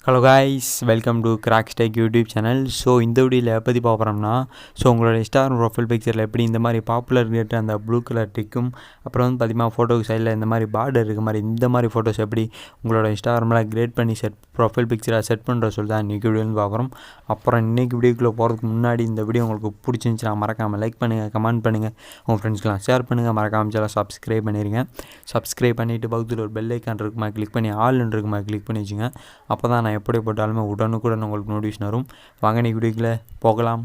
Hello guys, welcome to Crackz Tech YouTube channel. So இந்த வீடியோவில் எப்படி பார்க்குறோம்னா, உங்களோட இன்ஸ்டாகிராம் ப்ரொஃபைல் பிக்சரில் எப்படி இந்த மாதிரி பாப்புலர் ரேட்டு அந்த ப்ளூ கலர் டிக்கும், அப்புறம் பார்த்திங்கன்னா ஃபோட்டோக்கு சைடில் இந்த மாதிரி பார்டர் இருக்க மாதிரி இந்த மாதிரி ஃபோட்டோஸ் எப்படி உங்களோட இன்ஸ்டாகிராமில் கிரியேட் பண்ணி ப்ரொஃபைல் பிக்சராக செட் பண்ணுற சொல்லி தான் இன்றைக்கி வீடியோன்னு பார்க்குறோம். அப்புறம் இன்றைக்கி வீடியோக்குள்ளே போகிறதுக்கு முன்னாடி இந்த வீடியோ உங்களுக்கு பிடிச்சிருந்துச்சுன்னா மறக்காமல் லைக் பண்ணுங்கள், கமெண்ட் பண்ணுங்கள், உங்கள் ஃப்ரெண்ட்ஸ்க்கெலாம் ஷேர் பண்ணுங்கள், மறக்காமல் சேனல் சப்ஸ்கிரைப் பண்ணிடுங்க. சப்ஸ்கிரைப் பண்ணிவிட்டு பக்கத்தில் ஒரு பெல் ஐக்கான் இருக்குமா கிளிக் பண்ணி ஆல்னு இருக்குமா கிளிக் பண்ணி வச்சுங்க. அப்போ தான் நான் எப்படி போட்டாலுமே உடனுக்குடன் உங்களுக்கு நோட்டிஃபிகேஷன் வரும். வாங்க நீ வீடியோக்குள்ளே போகலாம்.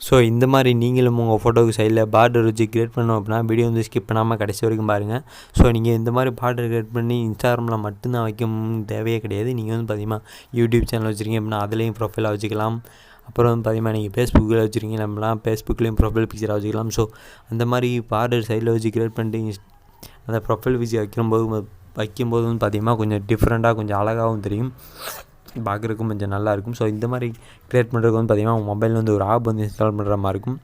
ஸோ இந்த மாதிரி நீங்களும் உங்கள் ஃபோட்டோக்கு சைடில் பார்டர் வச்சு கிரியேட் பண்ணோம் அப்படின்னா வீடியோ வந்து ஸ்கிப் பண்ணாமல் கடைசி வரைக்கும் பாருங்கள். ஸோ நீங்கள் இந்த மாதிரி பார்டர் கிரியேட் பண்ணி இன்ஸ்டாகிராமில் மட்டும்தான் வைக்கணும்னு தேவையே கிடையாது. நீங்கள் வந்து பார்த்திங்கன்னா யூடியூப் சேனல் வச்சுருக்கீங்க அப்படின்னா அதுலேயும் ப்ரொஃபைலாக வச்சுக்கலாம். அப்புறம் வந்து பார்த்திங்கன்னா நீங்கள் ஃபேஸ்புக்கில் வச்சுருக்கீங்க நம்மளாம் ஃபேஸ்புக்லேயும் ப்ரொஃபைல் பிக்சராக வச்சுக்கலாம். ஸோ அந்த மாதிரி பார்டர் சைடில் வச்சு கிரியேட் பண்ணிட்டு அந்த ப்ரொஃபைல் பிக்சர் வைக்கும்போது வந்து பார்த்திங்கன்னா கொஞ்சம் டிஃப்ரெண்ட்டாக கொஞ்சம் அழகாகவும் தெரியும், பார்க்குறதுக்கும் கொஞ்சம் நல்லாயிருக்கும். ஸோ இந்த மாதிரி க்ரியேட் பண்ணுறதுக்கு வந்து பார்த்திங்கன்னா உங்கள் மொபைலில் வந்து ஒரு ஆப் வந்து இன்ஸ்டால் பண்ணுற மாதிரி இருக்கும்.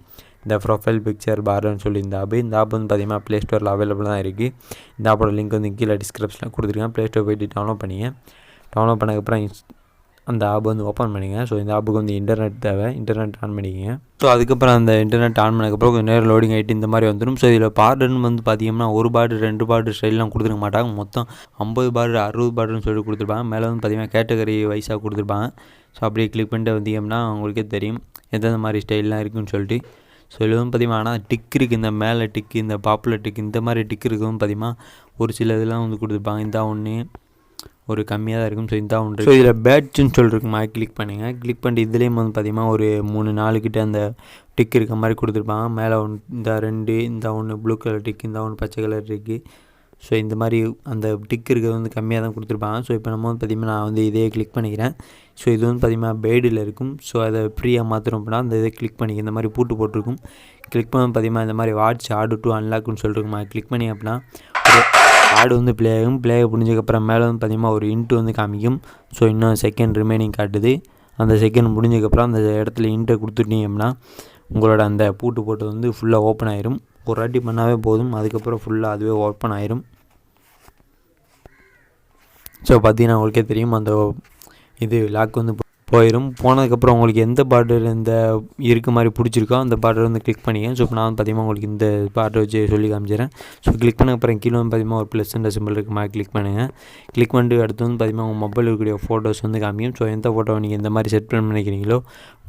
இந்த ப்ரொஃபைல் பிக்சர் பார்டர்னு சொல்லி இந்த ஆப் வந்து பார்த்திங்கன்னா ப்ளே ஸ்டோரில் அவைலபிள் தான் இருக்குது. இந்த ஆப்போட லிங்க் வந்து கீழே டிஸ்கிரிப்ஷனில் கொடுத்துருக்கேன். ப்ளே ஸ்டோர் போய்ட்டு டவுன்லோட் பண்ணிங்க. டவுன்லோட் பண்ணதுக்கப்புறம் அந்த ஆப் வந்து ஓப்பன் பண்ணிங்க. ஸோ இந்த ஆப்புக்கு வந்து இன்டர்நெட் தேவை, இன்டர்நெட் ஆன் பண்ணிக்கங்க. ஸோ அதுக்கப்புறம் அந்த இன்டர்நெட் ஆன் பண்ணதுக்கப்புறம் கொஞ்சம் நேரம் லோடிங் ஆகிட்டு இந்த மாதிரி வந்துடும். ஸோ இதில் பார்டர்னு வந்து பார்த்திங்கன்னா ஒரு பார்டர் 2 பார்டர் ஸ்டைல்லாம் கொடுத்துருக்க மாட்டாங்க. மொத்தம் 50 பார்டர் 60 பார்டர்னு சொல்லி கொடுத்துருப்பாங்க. மேலே வந்து பார்த்திங்கன்னா கேட்டகரி வைஸாக கொடுத்துருப்பாங்க. ஸோ அப்படியே கிளிக் பண்ணிட்டு வந்தீங்கன்னா உங்களுக்கே தெரியும் எந்தெந்த மாதிரி ஸ்டைல்லாம் இருக்குதுன்னு சொல்லிட்டு. ஸோ இதில் வந்து பார்த்திங்கன்னா ஆனால் டிக் இருக்குது, இந்த மேலே டிக்கு, இந்த பாப்புலர் டிக், இந்த மாதிரி டிக் இருக்குதுன்னு பார்த்திங்கன்னா ஒரு சில இதெல்லாம் வந்து கொடுத்துருப்பாங்க. இந்த ஒன்று ஒரு கம்மியாக தான் இருக்கும். ஸோ இந்த ஒன்று. ஸோ இதில் பேட்சுன்னு சொல்லிருக்குமா கிளிக் பண்ணுங்கள். கிளிக் பண்ணிட்டு இதுலேயும் வந்து பார்த்திங்கன்னா ஒரு 3-4 கிட்ட அந்த டிக் இருக்க மாதிரி கொடுத்துருப்பாங்க. மேலே இந்த 2, இந்த ஒன்று ப்ளூ கலர் டிக், இந்த ஒன்று பச்சை கலர் டிக்கு. ஸோ இந்த மாதிரி அந்த டிக் இருக்கிறது வந்து கம்மியாக தான் கொடுத்துருப்பாங்க. ஸோ இப்போ நம்ம வந்து பார்த்திங்கன்னா நான் வந்து இதே கிளிக் பண்ணிக்கிறேன். ஸோ இது வந்து பார்த்திங்கன்னா பெய்டில் இருக்கும். ஸோ அதை ஃப்ரீயாக மாற்றணும் அப்படின்னா அந்த இதை கிளிக் பண்ணிக்க. இந்த மாதிரி போட்டிருக்கும். கிளிக் பண்ணி பார்த்திங்கன்னா இந்த மாதிரி வாட்ச் ஆடு டு அன்லாக்னு சொல்லிருக்குமா கிளிக் பண்ணி அப்படின்னா ஆடு வந்து ப்ளே ஆகும். ப்ளே முடிஞ்சதுக்கப்புறம் மேலே வந்து பார்த்திங்கன்னா ஒரு இன்ட்டு வந்து காமிக்கும். ஸோ இன்னும் செகண்ட் ரிமைனிங் காட்டுது. அந்த செகண்ட் முடிஞ்சதுக்கப்புறம் அந்த இடத்துல இன்ட்டை கொடுத்துட்டீங்கன்னா உங்களோட அந்த போட்டது வந்து ஃபுல்லாக ஓப்பன் ஆயிரும். ஒரு வாட்டி பண்ணாவே போதும், அதுக்கப்புறம் ஃபுல்லாக அதுவே ஓப்பன் ஆயிரும். ஸோ பார்த்திங்கன்னா உங்களுக்கே தெரியும் அந்த இது லாக் வந்து போயிடும். போனதுக்கப்புறம் உங்களுக்கு எந்த பார்டர் இந்த இருக்க மாதிரி பிடிச்சிருக்கோ அந்த பார்டர் வந்து கிளிக் பண்ணிங்க. ஸோ இப்போ நான் வந்து பார்த்திங்கன்னா உங்களுக்கு இந்த பார்டர் வச்சு சொல்லி காமிச்சிடுறேன். ஸோ கிளிக் பண்ண அப்புறம் கீழே வந்து பார்த்திங்கன்னா ஒரு +என்ற சிம்பிள் இருக்க மாதிரி கிளிக் பண்ணுங்கள். கிளிக் பண்ணிட்டு அடுத்து வந்து பார்த்திங்கன்னா உங்கள் மொபைல் இருக்கக்கூடிய ஃபோட்டோஸ் வந்து காமிக்கும். ஸோ எந்த ஃபோட்டோ நீங்கள் இந்த மாதிரி செட் பண்ண நினைக்கிறீங்களோ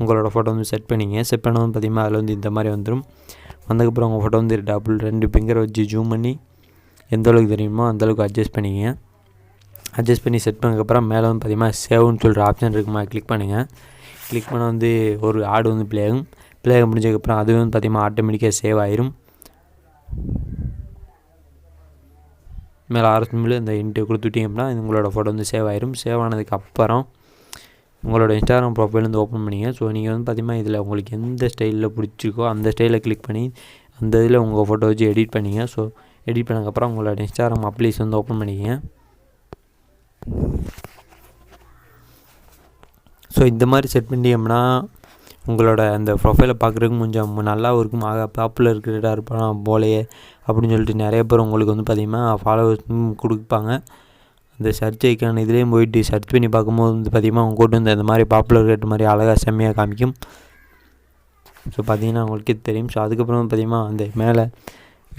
உங்களோட ஃபோட்டோ வந்து செட் பண்ணிங்க. செட் பண்ண வந்து பார்த்திங்கன்னா அதில் வந்து இந்த மாதிரி வந்துடும். வந்ததுக்கப்புறம் உங்கள் ஃபோட்டோ வந்து 2 ஃபிங்கரை வச்சு ஜூம் பண்ணி எந்த அளவுக்கு தெரியுமோ அந்தளவுக்கு அட்ஜஸ்ட் பண்ணிங்க. அட்ஜஸ்ட் பண்ணி செட் பண்ணதுக்கப்புறம் மேலே வந்து பார்த்திங்கன்னா சேவ்னு சொல்கிற ஆப்ஷன் இருக்குமா கிளிக் பண்ணுங்கள். கிளிக் பண்ண வந்து ஒரு ஆடு வந்து ப்ளே ஆக முடிஞ்சதுக்கப்புறம் அது வந்து பார்த்திங்கன்னா ஆட்டோமேட்டிக்காக சேவ் ஆயிரும். மேலே ஆரம்பிச்சு இந்த இன்ட்டு கொடுத்துட்டிங்க அப்படின்னா உங்களோட ஃபோட்டோ வந்து சேவ் ஆயிரும். சேவ் ஆனதுக்கப்புறம் உங்களோட இன்ஸ்டாகிராம் ப்ரொஃபைல் வந்து ஓப்பன் பண்ணிங்க. ஸோ நீங்கள் வந்து பார்த்திங்கன்னா இதில் உங்களுக்கு எந்த ஸ்டைலில் பிடிச்சிருக்கோ அந்த ஸ்டைலில் கிளிக் பண்ணி அந்த இதில் உங்கள் ஃபோட்டோ வச்சு எடிட் பண்ணிங்க. ஸோ எடிட் பண்ணதுக்கப்புறம் உங்களோட இன்ஸ்டாகிராம் அப்ளிகேஷன் வந்து ஓப்பன் பண்ணிங்க. ஸோ இந்த மாதிரி செட் பண்ணிட்டோம்னா உங்களோட அந்த ப்ரொஃபைலை பார்க்குறதுக்கு கொஞ்சம் நல்லாவும் இருக்கும். பாப்புலர் கிரியேட்டாக இருப்பான் போலையே அப்படின்னு சொல்லிட்டு நிறைய பேர் உங்களுக்கு வந்து பார்த்திங்கன்னா ஃபாலோவர்ஸும் கொடுப்பாங்க. அந்த சர்ச் ஐக்கான இதுலேயும் போயிட்டு சர்ச் பண்ணி பார்க்கும்போது வந்து பார்த்திங்கன்னா உங்கள் கூட்டு வந்து அந்த மாதிரி பாப்புலர் கிரியேட் மாதிரி அழகாக செம்மையாக காமிக்கும். ஸோ பார்த்திங்கன்னா உங்களுக்கே தெரியும். ஸோ அதுக்கப்புறம் வந்து பார்த்திங்கன்னா அந்த மேலே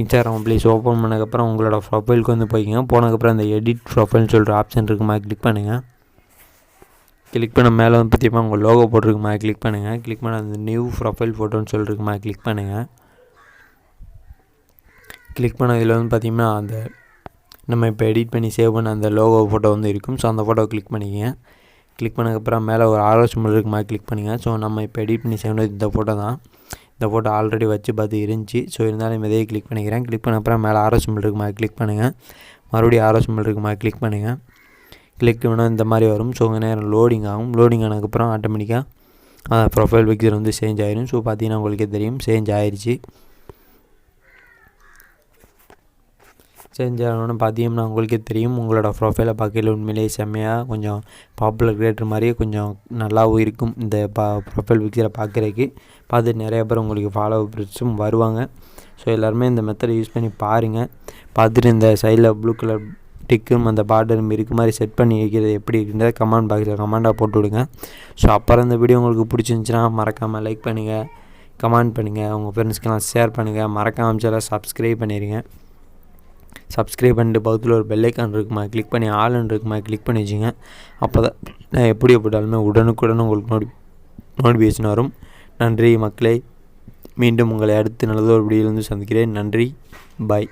இன்ஸ்டாகிராம் ப்ளீஸ் ஓப்பன் பண்ணதுக்கப்புறம் உங்களோட ப்ரொஃபைலுக்கு வந்து போய்க்கிங்க. போனதுக்கப்புறம் அந்த எடிட் ப்ரொஃபைல்னு சொல்கிற ஆப்ஷன் இருக்குமா கிளிக் பண்ணுங்கள். கிளிக் பண்ண மேலே வந்து பார்த்திங்கன்னா உங்கள் லோகோ போட்டிருக்குமா கிளிக் பண்ணுங்கள். கிளிக் பண்ண அந்த நியூ ப்ரொஃபைல் ஃபோட்டோன்னு சொல்லிருக்குமா கிளிக் பண்ணுங்கள். கிளிக் பண்ண இதில் வந்து பார்த்திங்கன்னா அந்த நம்ம இப்போ எடிட் பண்ணி சேவ் பண்ண அந்த லோகோ ஃபோட்டோ வந்து இருக்கும். ஸோ அந்த ஃபோட்டோ கிளிக் பண்ணிக்கங்க. கிளிக் பண்ணதுக்கப்புறம் மேலே ஒரு ஆரோசிமல் இருக்குமா கிளிக் பண்ணுங்கள். ஸோ நம்ம இப்போ எடிட் பண்ணி சேவ் பண்ணது இந்த ஃபோட்டோ தான். இந்த ஃபோட்டோ ஆல்ரெடி வச்சு பார்த்து இருந்துச்சு. ஸோ இருந்தாலும் இதையே கிளிக் பண்ணிக்கிறேன். கிளிக் பண்ண அப்புறம் மேலே ஆரோசிமல் இருக்குமா கிளிக் பண்ணுங்கள். மறுபடியும் ஆரோசிமல் இருக்குமா கிளிக் பண்ணுங்கள். கிளிக் பண்ணால் இந்த மாதிரி வரும். ஸோ உங்கள் நேரம் லோடிங் ஆகும். லோடிங் ஆனதுக்கப்புறம் ஆட்டோமேட்டிக்காக அந்த ப்ரொஃபைல் பிக்சர் வந்து சேஞ்ச் ஆயிரும். ஸோ பார்த்தீங்கன்னா உங்களுக்கே தெரியும் சேஞ்ச் ஆயிடுச்சு. சேஞ்ச் ஆகணும்னு பார்த்தீங்கன்னா உங்களுக்கே தெரியும். உங்களோட ப்ரொஃபைலை பார்க்கையில் உண்மையிலேயே செம்மையாக கொஞ்சம் பாப்புலர் கிரியேட்டர் மாதிரியே கொஞ்சம் நல்லாவும் இருக்கும். இந்த ப்ரொஃபைல் பிக்சரை பார்க்குறதுக்கு பார்த்துட்டு நிறையா பேர் உங்களுக்கு ஃபாலோவர்ஸும் வருவாங்க. ஸோ எல்லாருமே இந்த மெத்தடை யூஸ் பண்ணி பாருங்கள். பார்த்துட்டு இந்த சைடில் ப்ளூ கலர் டிக்கும் அந்த பார்டரும் இருக்க மாதிரி செட் பண்ணி வைக்கிறது எப்படி இருக்குன்றத கமெண்ட் பாக்ஸில் கமெண்டாக போட்டு விடுங்க. ஸோ அப்புறம் இந்த வீடியோ உங்களுக்கு பிடிச்சிருந்துச்சின்னா மறக்காமல் லைக் பண்ணுங்கள், கமெண்ட் பண்ணுங்கள், உங்கள் ஃப்ரெண்ட்ஸ்க்கெல்லாம் ஷேர் பண்ணுங்கள். மறக்காமல் சேனலை சப்ஸ்கிரைப் பண்ணிடுங்க. சப்ஸ்கிரைப் பண்ணிட்டு பக்கத்தில் ஒரு பெல் ஐக்கான் இருக்குமா கிளிக் பண்ணி ஆல்னு இருக்குமா கிளிக் பண்ணி வச்சுங்க. அப்போ தான் நான் எப்படி போட்டாலுமே உடனுக்குடன் உங்களுக்கு நோட்டிஃபிகேஷன் வரும். நன்றி மக்களே. மீண்டும் உங்களை அடுத்து நல்லதொரு வீடியோவில் சந்திக்கிறேன். நன்றி. பாய்.